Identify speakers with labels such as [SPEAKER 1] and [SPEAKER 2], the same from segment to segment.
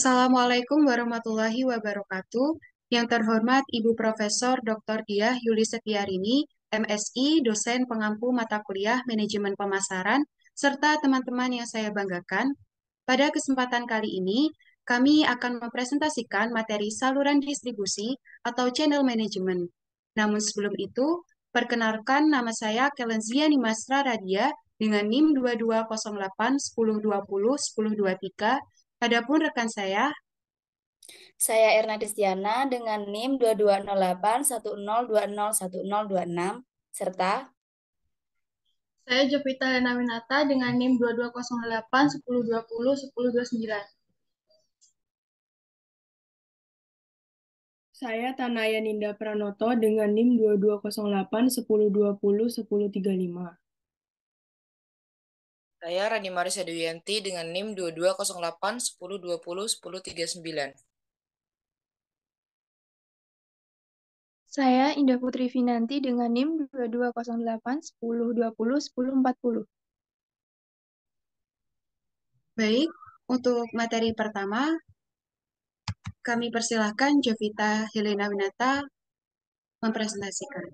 [SPEAKER 1] Assalamualaikum warahmatullahi wabarakatuh. Yang terhormat Ibu Profesor Dr. Diah Yuli Setiarini, MSI, dosen pengampu mata kuliah Manajemen Pemasaran, serta teman-teman yang saya banggakan. Pada kesempatan kali ini, kami akan mempresentasikan materi saluran distribusi atau channel management. Namun sebelum itu, perkenalkan nama saya Kelenzia Nimasra Radia dengan NIM 2208 1020 1023. Adapun rekan saya,
[SPEAKER 2] Saya Erna Distiana dengan NIM 2208 1020101026 serta
[SPEAKER 3] Saya Jovita Lena Winata dengan NIM 2208 1020 1029.
[SPEAKER 4] Saya Tanaya Ninda Pranoto dengan NIM 2208 1020 1035.
[SPEAKER 5] Saya Rani Marisa Dewiyanti dengan NIM 2208 1020 1039.
[SPEAKER 6] Saya Indah Putri Vinanti dengan NIM 2208 1020 1040.
[SPEAKER 1] baik, untuk materi pertama, kami persilahkan Jovita Helena Winata mempresentasikan.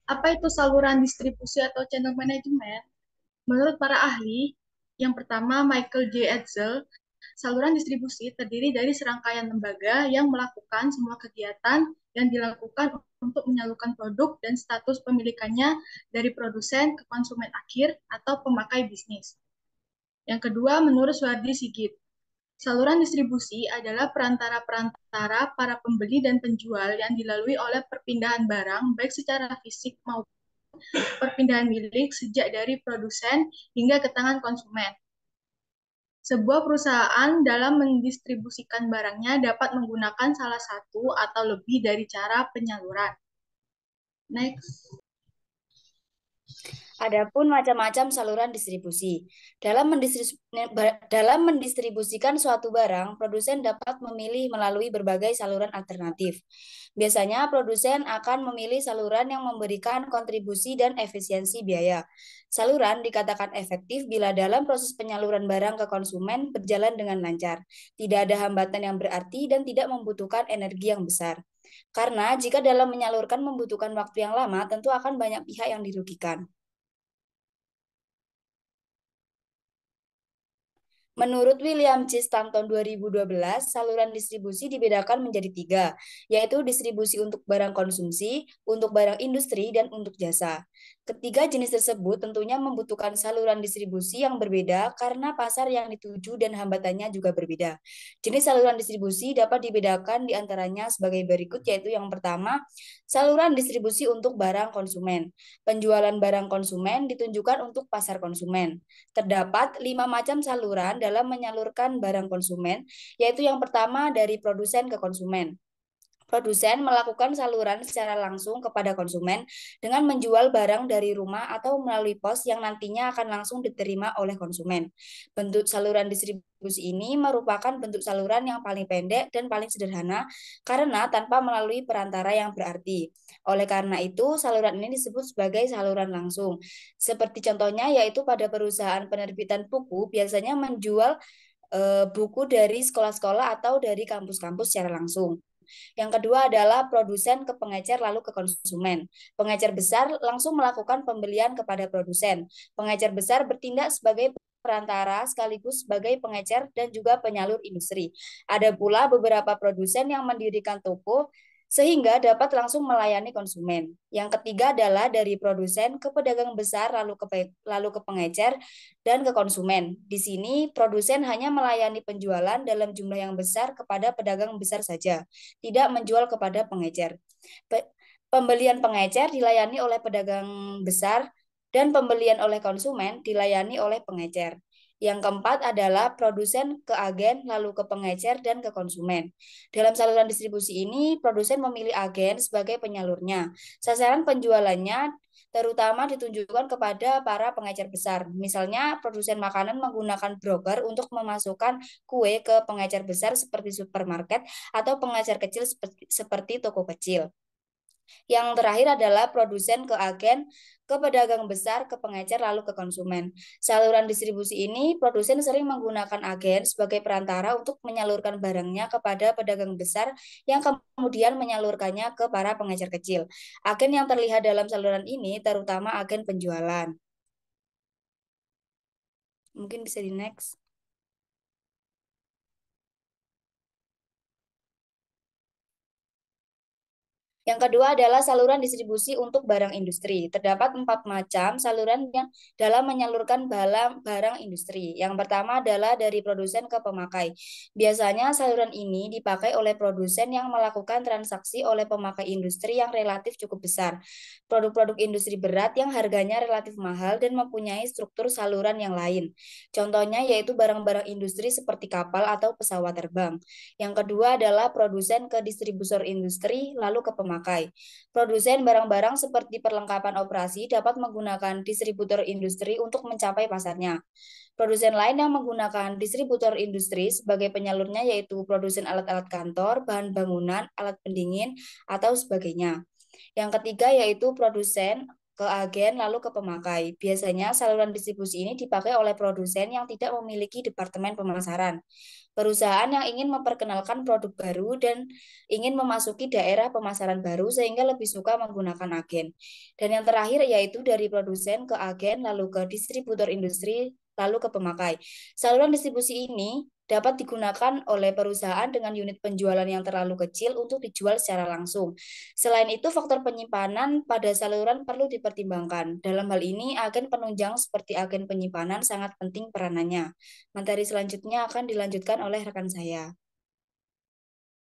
[SPEAKER 3] Apa itu saluran distribusi atau channel management? Menurut para ahli, yang pertama Michael J. Edsel, saluran distribusi terdiri dari serangkaian lembaga yang melakukan semua kegiatan yang dilakukan untuk menyalurkan produk dan status pemilikannya dari produsen ke konsumen akhir atau pemakai bisnis. Yang kedua, menurut Suhardi Sigit, saluran distribusi adalah perantara-perantara para pembeli dan penjual yang dilalui oleh perpindahan barang, baik secara fisik maupun perpindahan milik sejak dari produsen hingga ke tangan konsumen. Sebuah perusahaan dalam mendistribusikan barangnya dapat menggunakan salah satu atau lebih dari cara penyaluran. Next.
[SPEAKER 2] Adapun macam-macam saluran distribusi. Dalam mendistribusikan suatu barang, produsen dapat memilih melalui berbagai saluran alternatif. Biasanya produsen akan memilih saluran yang memberikan kontribusi dan efisiensi biaya. Saluran dikatakan efektif bila dalam proses penyaluran barang ke konsumen berjalan dengan lancar, tidak ada hambatan yang berarti dan tidak membutuhkan energi yang besar. Karena jika dalam menyalurkan membutuhkan waktu yang lama, tentu akan banyak pihak yang dirugikan. Menurut William C. Stanton 2012, saluran distribusi dibedakan menjadi tiga, yaitu distribusi untuk barang konsumsi, untuk barang industri, dan untuk jasa. Ketiga jenis tersebut tentunya membutuhkan saluran distribusi yang berbeda karena pasar yang dituju dan hambatannya juga berbeda. Jenis saluran distribusi dapat dibedakan di antaranya sebagai berikut, yaitu yang pertama, saluran distribusi untuk barang konsumen. Penjualan barang konsumen ditunjukkan untuk pasar konsumen. Terdapat 5 macam saluran dalam menyalurkan barang konsumen, yaitu yang pertama dari produsen ke konsumen. Produsen melakukan saluran secara langsung kepada konsumen dengan menjual barang dari rumah atau melalui pos yang nantinya akan langsung diterima oleh konsumen. Bentuk saluran distribusi ini merupakan bentuk saluran yang paling pendek dan paling sederhana karena tanpa melalui perantara yang berarti. Oleh karena itu, saluran ini disebut sebagai saluran langsung. Seperti contohnya yaitu pada perusahaan penerbitan buku biasanya menjual buku dari sekolah-sekolah atau dari kampus-kampus secara langsung. Yang kedua adalah produsen ke pengecer lalu ke konsumen. Pengecer besar langsung melakukan pembelian kepada produsen. Pengecer besar bertindak sebagai perantara sekaligus sebagai pengecer dan juga penyalur industri. Ada pula beberapa produsen yang mendirikan toko sehingga dapat langsung melayani konsumen. Yang ketiga adalah dari produsen ke pedagang besar lalu ke pengecer dan ke konsumen. Di sini produsen hanya melayani penjualan dalam jumlah yang besar kepada pedagang besar saja, tidak menjual kepada pengecer. Pembelian pengecer dilayani oleh pedagang besar dan pembelian oleh konsumen dilayani oleh pengecer. Yang keempat adalah produsen ke agen, lalu ke pengecer, dan ke konsumen. Dalam saluran distribusi ini, produsen memilih agen sebagai penyalurnya. Sasaran penjualannya terutama ditunjukkan kepada para pengecer besar. Misalnya, produsen makanan menggunakan broker untuk memasukkan kue ke pengecer besar seperti supermarket atau pengecer kecil seperti toko kecil. Yang terakhir adalah produsen ke agen, ke pedagang besar, ke pengecer, lalu ke konsumen. Saluran distribusi ini, produsen sering menggunakan agen sebagai perantara untuk menyalurkan barangnya kepada pedagang besar yang kemudian menyalurkannya ke para pengecer kecil. Agen yang terlihat dalam saluran ini terutama agen penjualan. Mungkin bisa di next. Yang kedua adalah saluran distribusi untuk barang industri. Terdapat 4 macam saluran yang dalam menyalurkan barang industri. Yang pertama adalah dari produsen ke pemakai. Biasanya saluran ini dipakai oleh produsen yang melakukan transaksi oleh pemakai industri yang relatif cukup besar. Produk-produk industri berat yang harganya relatif mahal dan mempunyai struktur saluran yang lain. Contohnya yaitu barang-barang industri seperti kapal atau pesawat terbang. Yang kedua adalah produsen ke distributor industri, lalu ke pemakai. Produsen barang-barang seperti perlengkapan operasi dapat menggunakan distributor industri untuk mencapai pasarnya. Produsen lain yang menggunakan distributor industri sebagai penyalurnya yaitu produsen alat-alat kantor, bahan bangunan, alat pendingin, atau sebagainya. Yang ketiga yaitu produsen ke agen lalu ke pemakai. Biasanya saluran distribusi ini dipakai oleh produsen yang tidak memiliki departemen pemasaran. Perusahaan yang ingin memperkenalkan produk baru dan ingin memasuki daerah pemasaran baru sehingga lebih suka menggunakan agen. Dan yang terakhir yaitu dari produsen ke agen, lalu ke distributor industri, lalu ke pemakai. Saluran distribusi ini dapat digunakan oleh perusahaan dengan unit penjualan yang terlalu kecil untuk dijual secara langsung. Selain itu, faktor penyimpanan pada saluran perlu dipertimbangkan. Dalam hal ini, agen penunjang seperti agen penyimpanan sangat penting peranannya. Materi selanjutnya akan dilanjutkan oleh rekan saya.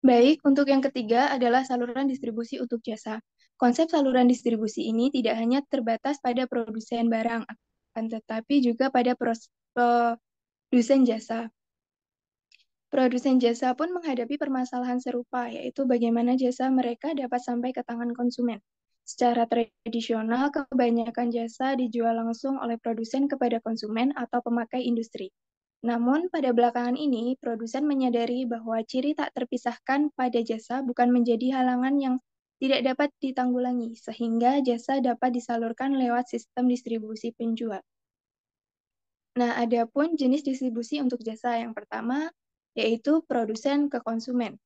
[SPEAKER 6] Baik, untuk yang ketiga adalah saluran distribusi untuk jasa. Konsep saluran distribusi ini tidak hanya terbatas pada produsen barang, akan tetapi juga pada produsen jasa. Produsen jasa pun menghadapi permasalahan serupa, yaitu bagaimana jasa mereka dapat sampai ke tangan konsumen. Secara tradisional, kebanyakan jasa dijual langsung oleh produsen kepada konsumen atau pemakai industri. Namun, pada belakangan ini, produsen menyadari bahwa ciri tak terpisahkan pada jasa bukan menjadi halangan yang tidak dapat ditanggulangi, sehingga jasa dapat disalurkan lewat sistem distribusi penjual. Nah, ada pun jenis distribusi untuk jasa yang pertama, yaitu produsen ke konsumen.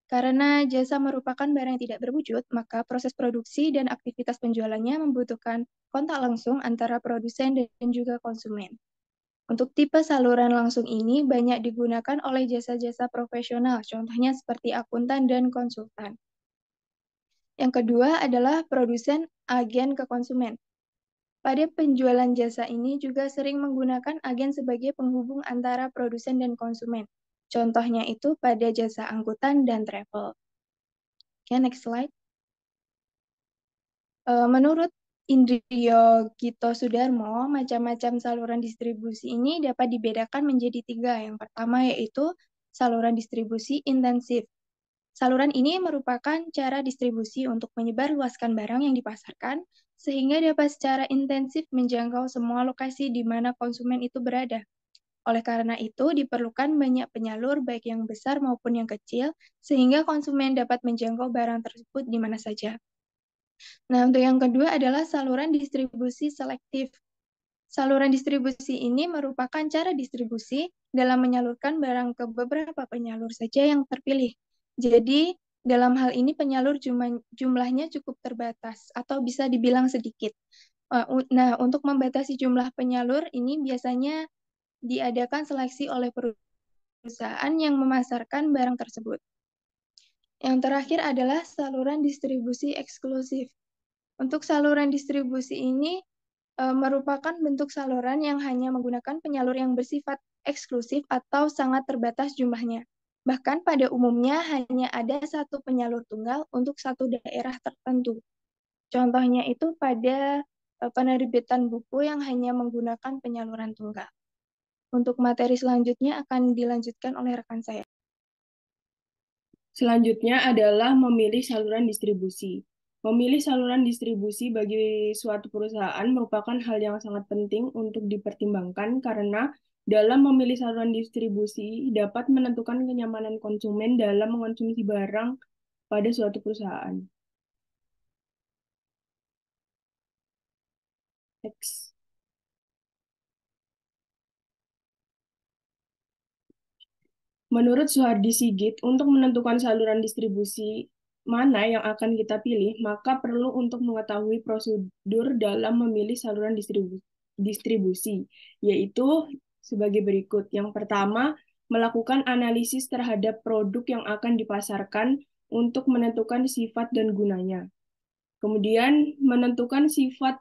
[SPEAKER 6] Karena jasa merupakan barang yang tidak berwujud, maka proses produksi dan aktivitas penjualannya membutuhkan kontak langsung antara produsen dan juga konsumen. Untuk tipe saluran langsung ini banyak digunakan oleh jasa-jasa profesional, contohnya seperti akuntan dan konsultan. Yang kedua adalah produsen agen ke konsumen. Pada penjualan jasa ini juga sering menggunakan agen sebagai penghubung antara produsen dan konsumen. Contohnya itu pada jasa angkutan dan travel. Oke, next slide. Menurut Indrio Gito Sudarmo, macam-macam saluran distribusi ini dapat dibedakan menjadi 3. Yang pertama yaitu saluran distribusi intensif. Saluran ini merupakan cara distribusi untuk menyebarluaskan barang yang dipasarkan, sehingga dapat secara intensif menjangkau semua lokasi di mana konsumen itu berada. Oleh karena itu, diperlukan banyak penyalur baik yang besar maupun yang kecil, sehingga konsumen dapat menjangkau barang tersebut di mana saja. Nah, untuk yang kedua adalah saluran distribusi selektif. Saluran distribusi ini merupakan cara distribusi dalam menyalurkan barang ke beberapa penyalur saja yang terpilih. Jadi, dalam hal ini penyalur jumlahnya cukup terbatas atau bisa dibilang sedikit. Nah, untuk membatasi jumlah penyalur ini biasanya diadakan seleksi oleh perusahaan yang memasarkan barang tersebut. Yang terakhir adalah saluran distribusi eksklusif. Untuk saluran distribusi ini merupakan bentuk saluran yang hanya menggunakan penyalur yang bersifat eksklusif atau sangat terbatas jumlahnya. Bahkan pada umumnya hanya ada satu penyalur tunggal untuk satu daerah tertentu. Contohnya itu pada penerbitan buku yang hanya menggunakan penyaluran tunggal. Untuk materi selanjutnya akan dilanjutkan oleh rekan saya.
[SPEAKER 4] Selanjutnya adalah memilih saluran distribusi. Memilih saluran distribusi bagi suatu perusahaan merupakan hal yang sangat penting untuk dipertimbangkan karena dalam memilih saluran distribusi dapat menentukan kenyamanan konsumen dalam mengonsumsi barang pada suatu perusahaan. Next. Menurut Soehardi Sigit, untuk menentukan saluran distribusi mana yang akan kita pilih, maka perlu untuk mengetahui prosedur dalam memilih saluran distribusi, yaitu sebagai berikut. Yang pertama, melakukan analisis terhadap produk yang akan dipasarkan untuk menentukan sifat dan gunanya. Kemudian, menentukan sifat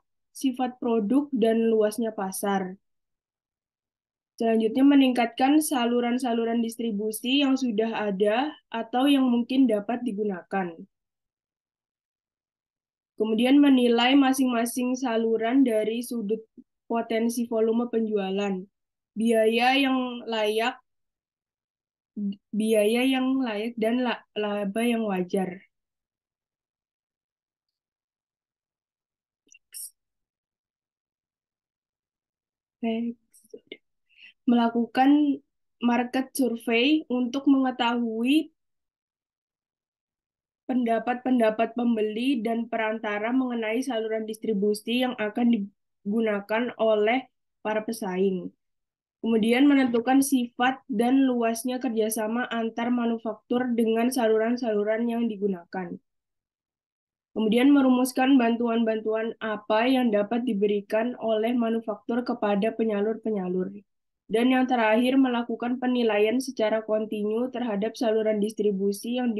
[SPEAKER 4] produk dan luasnya pasar. Selanjutnya, meningkatkan saluran-saluran distribusi yang sudah ada atau yang mungkin dapat digunakan. Kemudian, menilai masing-masing saluran dari sudut potensi volume penjualan, biaya yang layak, dan laba yang wajar. Melakukan market survey untuk mengetahui pendapat pembeli dan perantara mengenai saluran distribusi yang akan digunakan oleh para pesaing. Kemudian menentukan sifat dan luasnya kerjasama antar manufaktur dengan saluran-saluran yang digunakan. Kemudian merumuskan bantuan-bantuan apa yang dapat diberikan oleh manufaktur kepada penyalur-penyalur. Dan yang terakhir, melakukan penilaian secara kontinu terhadap saluran distribusi yang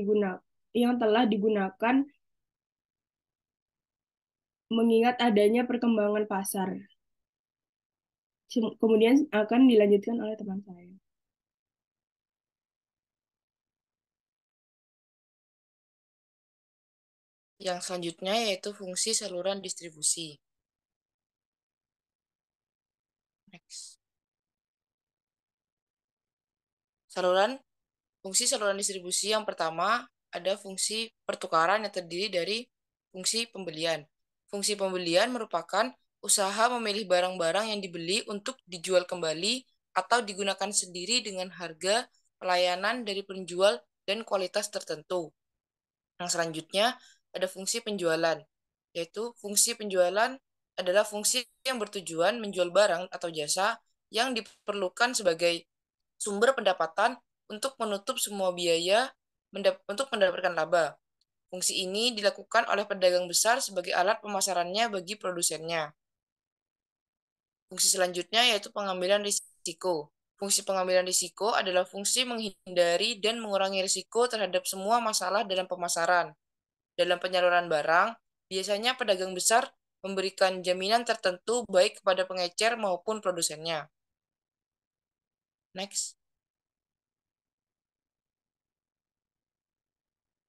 [SPEAKER 4] telah digunakan mengingat adanya perkembangan pasar. Kemudian akan dilanjutkan oleh teman saya.
[SPEAKER 5] Yang selanjutnya yaitu fungsi saluran distribusi. Next. Fungsi saluran distribusi yang pertama ada fungsi pertukaran yang terdiri dari fungsi pembelian. Fungsi pembelian merupakan usaha memilih barang-barang yang dibeli untuk dijual kembali atau digunakan sendiri dengan harga, pelayanan dari penjual, dan kualitas tertentu. Yang selanjutnya ada fungsi penjualan, yaitu fungsi penjualan adalah fungsi yang bertujuan menjual barang atau jasa yang diperlukan sebagai sumber pendapatan untuk menutup semua biaya untuk mendapatkan laba. Fungsi ini dilakukan oleh pedagang besar sebagai alat pemasarannya bagi produsennya. Fungsi selanjutnya yaitu pengambilan risiko. Fungsi pengambilan risiko adalah fungsi menghindari dan mengurangi risiko terhadap semua masalah dalam pemasaran. Dalam penyaluran barang, biasanya pedagang besar memberikan jaminan tertentu baik kepada pengecer maupun produsennya. Next.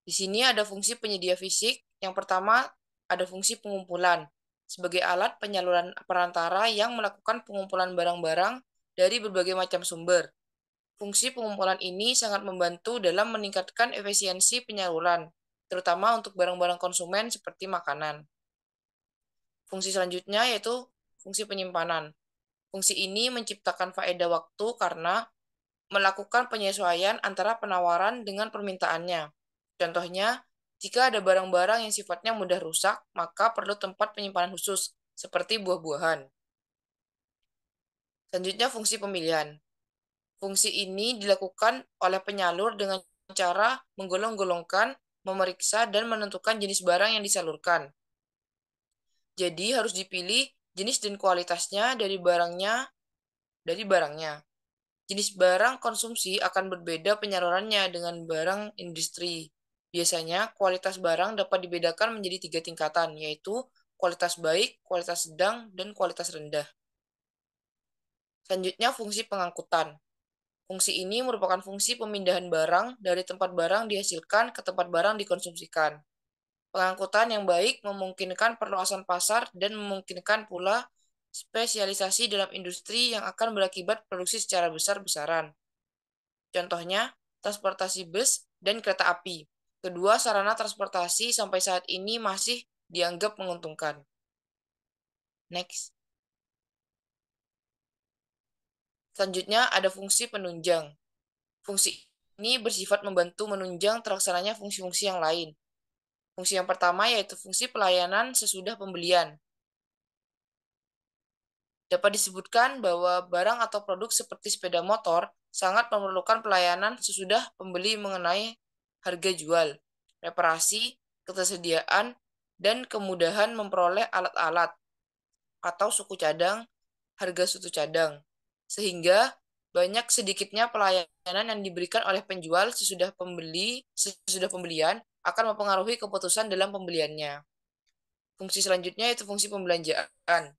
[SPEAKER 5] Di sini ada fungsi penyedia fisik. Yang pertama, ada fungsi pengumpulan. Sebagai alat penyaluran perantara yang melakukan pengumpulan barang-barang dari berbagai macam sumber. Fungsi pengumpulan ini sangat membantu dalam meningkatkan efisiensi penyaluran, terutama untuk barang-barang konsumen seperti makanan. Fungsi selanjutnya yaitu fungsi penyimpanan. Fungsi ini menciptakan faedah waktu karena melakukan penyesuaian antara penawaran dengan permintaannya. Contohnya, jika ada barang-barang yang sifatnya mudah rusak, maka perlu tempat penyimpanan khusus, seperti buah-buahan. Selanjutnya, fungsi pemilihan. Fungsi ini dilakukan oleh penyalur dengan cara menggolong-golongkan, memeriksa, dan menentukan jenis barang yang disalurkan. Jadi, harus dipilih jenis dan kualitasnya dari barangnya. Jenis barang konsumsi akan berbeda penyalurannya dengan barang industri. Biasanya, kualitas barang dapat dibedakan menjadi 3 tingkatan, yaitu kualitas baik, kualitas sedang, dan kualitas rendah. Selanjutnya, fungsi pengangkutan. Fungsi ini merupakan fungsi pemindahan barang dari tempat barang dihasilkan ke tempat barang dikonsumsikan. Pengangkutan yang baik memungkinkan perluasan pasar dan memungkinkan pula spesialisasi dalam industri yang akan berakibat produksi secara besar-besaran. Contohnya, transportasi bus dan kereta api. Kedua sarana transportasi sampai saat ini masih dianggap menguntungkan. Next. Selanjutnya ada fungsi penunjang. Fungsi ini bersifat membantu menunjang terlaksananya fungsi-fungsi yang lain. Fungsi yang pertama yaitu fungsi pelayanan sesudah pembelian. Dapat disebutkan bahwa barang atau produk seperti sepeda motor sangat memerlukan pelayanan sesudah pembeli mengenai harga jual, reparasi, ketersediaan, dan kemudahan memperoleh alat-alat atau suku cadang, harga suku cadang. Sehingga banyak sedikitnya pelayanan yang diberikan oleh penjual sesudah pembelian akan mempengaruhi keputusan dalam pembeliannya. Fungsi selanjutnya yaitu fungsi pembelanjaan.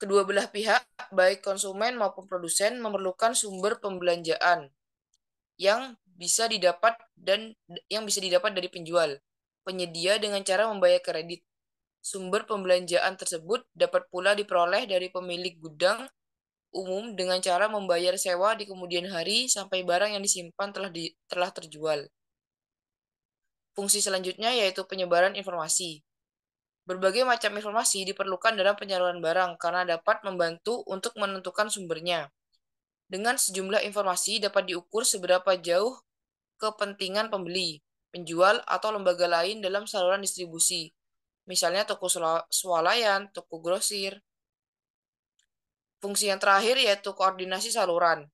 [SPEAKER 5] Kedua belah pihak, baik konsumen maupun produsen, memerlukan sumber pembelanjaan yang bisa didapat dari penjual, penyedia dengan cara membayar kredit. Sumber pembelanjaan tersebut dapat pula diperoleh dari pemilik gudang umum dengan cara membayar sewa di kemudian hari sampai barang yang disimpan telah terjual. Fungsi selanjutnya yaitu penyebaran informasi. Berbagai macam informasi diperlukan dalam penyaluran barang karena dapat membantu untuk menentukan sumbernya. Dengan sejumlah informasi dapat diukur seberapa jauh kepentingan pembeli, penjual, atau lembaga lain dalam saluran distribusi. Misalnya toko swalayan, toko grosir. Fungsi yang terakhir yaitu koordinasi saluran.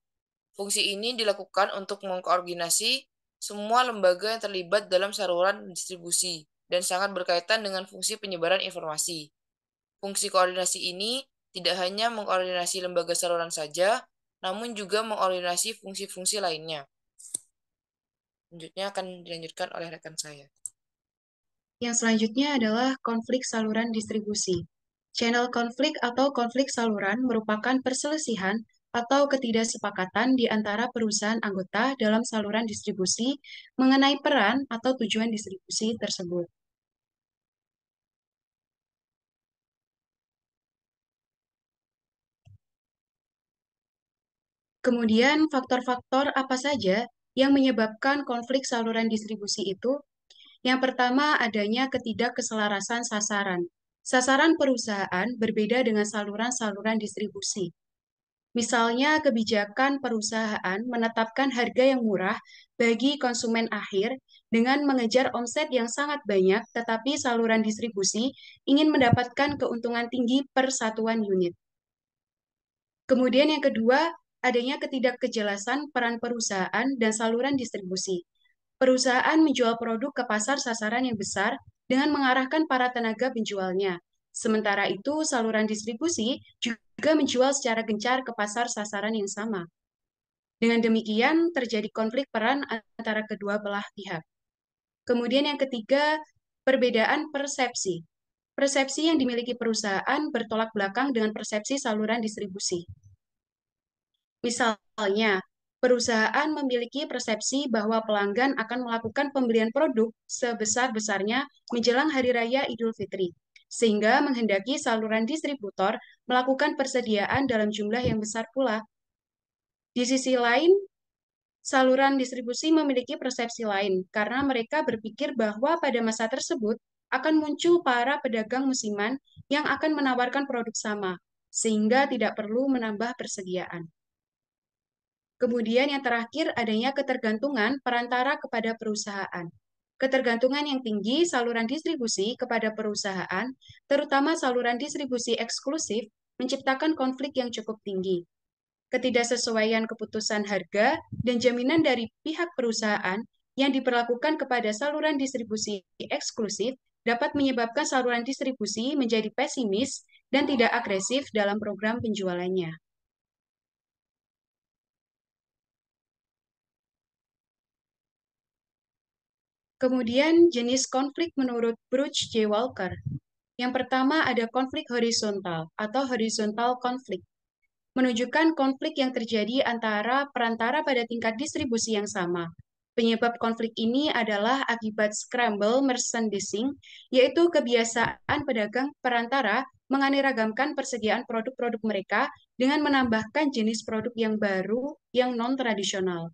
[SPEAKER 5] Fungsi ini dilakukan untuk mengkoordinasi semua lembaga yang terlibat dalam saluran distribusi dan sangat berkaitan dengan fungsi penyebaran informasi. Fungsi koordinasi ini tidak hanya mengkoordinasi lembaga saluran saja, namun juga mengkoordinasi fungsi-fungsi lainnya. Selanjutnya akan dilanjutkan oleh rekan saya.
[SPEAKER 1] Yang selanjutnya adalah konflik saluran distribusi. Channel konflik atau konflik saluran merupakan perselisihan atau ketidaksepakatan di antara perusahaan anggota dalam saluran distribusi mengenai peran atau tujuan distribusi tersebut. Kemudian, faktor-faktor apa saja yang menyebabkan konflik saluran distribusi itu? Yang pertama, adanya ketidakkeselarasan sasaran. Sasaran perusahaan berbeda dengan saluran-saluran distribusi. Misalnya, kebijakan perusahaan menetapkan harga yang murah bagi konsumen akhir dengan mengejar omset yang sangat banyak, tetapi saluran distribusi ingin mendapatkan keuntungan tinggi per satuan unit. Kemudian yang kedua, adanya ketidakkejelasan peran perusahaan dan saluran distribusi. Perusahaan menjual produk ke pasar sasaran yang besar dengan mengarahkan para tenaga penjualnya. Sementara itu, saluran distribusi juga menjual secara gencar ke pasar sasaran yang sama. Dengan demikian, terjadi konflik peran antara kedua belah pihak. Kemudian yang ketiga, perbedaan persepsi. Persepsi yang dimiliki perusahaan bertolak belakang dengan persepsi saluran distribusi. Misalnya, perusahaan memiliki persepsi bahwa pelanggan akan melakukan pembelian produk sebesar-besarnya menjelang Hari Raya Idul Fitri, sehingga menghendaki saluran distributor melakukan persediaan dalam jumlah yang besar pula. Di sisi lain, saluran distribusi memiliki persepsi lain, karena mereka berpikir bahwa pada masa tersebut akan muncul para pedagang musiman yang akan menawarkan produk sama, sehingga tidak perlu menambah persediaan. Kemudian yang terakhir adanya ketergantungan perantara kepada perusahaan. Ketergantungan yang tinggi saluran distribusi kepada perusahaan, terutama saluran distribusi eksklusif, menciptakan konflik yang cukup tinggi. Ketidaksesuaian keputusan harga dan jaminan dari pihak perusahaan yang diperlakukan kepada saluran distribusi eksklusif dapat menyebabkan saluran distribusi menjadi pesimis dan tidak agresif dalam program penjualannya. Kemudian jenis konflik menurut Bruce J. Walker. Yang pertama ada konflik horizontal atau horizontal konflik. Menunjukkan konflik yang terjadi antara perantara pada tingkat distribusi yang sama. Penyebab konflik ini adalah akibat scramble merchandising, yaitu kebiasaan pedagang perantara menganiragamkan persediaan produk-produk mereka dengan menambahkan jenis produk yang baru yang non-tradisional.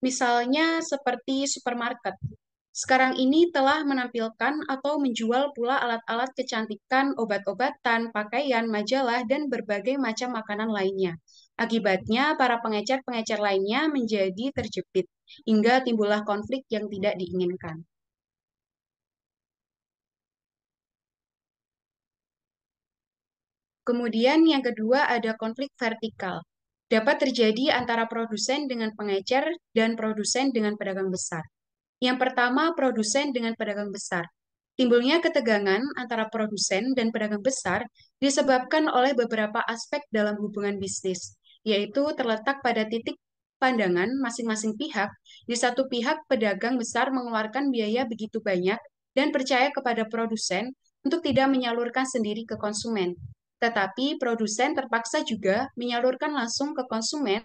[SPEAKER 1] Misalnya seperti supermarket. Sekarang ini telah menampilkan atau menjual pula alat-alat kecantikan, obat-obatan, pakaian, majalah, dan berbagai macam makanan lainnya. Akibatnya, para pengecer-pengecer lainnya menjadi terjepit, hingga timbullah konflik yang tidak diinginkan. Kemudian yang kedua ada konflik vertikal. Dapat terjadi antara produsen dengan pengecer dan produsen dengan pedagang besar. Yang pertama, produsen dengan pedagang besar. Timbulnya ketegangan antara produsen dan pedagang besar disebabkan oleh beberapa aspek dalam hubungan bisnis, yaitu terletak pada titik pandangan masing-masing pihak. Di satu pihak, pedagang besar mengeluarkan biaya begitu banyak dan percaya kepada produsen untuk tidak menyalurkan sendiri ke konsumen. Tetapi produsen terpaksa juga menyalurkan langsung ke konsumen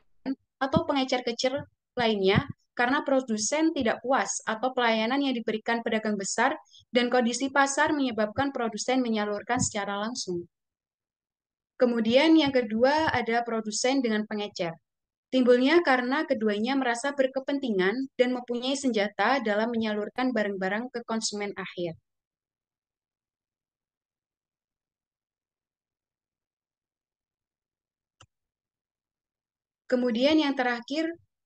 [SPEAKER 1] atau pengecer kecil lainnya karena produsen tidak puas atau pelayanan yang diberikan pedagang besar dan kondisi pasar menyebabkan produsen menyalurkan secara langsung. Kemudian yang kedua ada produsen dengan pengecer. Timbulnya karena keduanya merasa berkepentingan dan mempunyai senjata dalam menyalurkan barang-barang ke konsumen akhir. Kemudian yang terakhir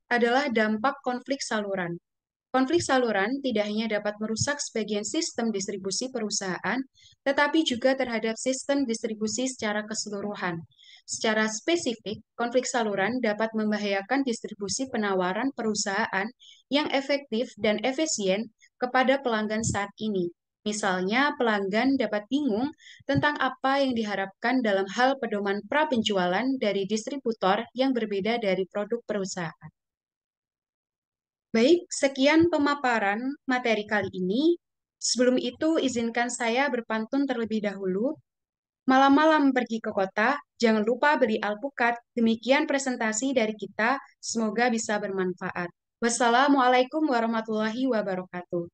[SPEAKER 1] adalah dampak konflik saluran. Konflik saluran tidak hanya dapat merusak sebagian sistem distribusi perusahaan, tetapi juga terhadap sistem distribusi secara keseluruhan. Secara spesifik, konflik saluran dapat membahayakan distribusi penawaran perusahaan yang efektif dan efisien kepada pelanggan saat ini. Misalnya, pelanggan dapat bingung tentang apa yang diharapkan dalam hal pedoman pra-penjualan dari distributor yang berbeda dari produk perusahaan. Baik, sekian pemaparan materi kali ini. Sebelum itu, izinkan saya berpantun terlebih dahulu. Malam-malam pergi ke kota, jangan lupa beli alpukat. Demikian presentasi dari kita, semoga bisa bermanfaat. Wassalamualaikum warahmatullahi wabarakatuh.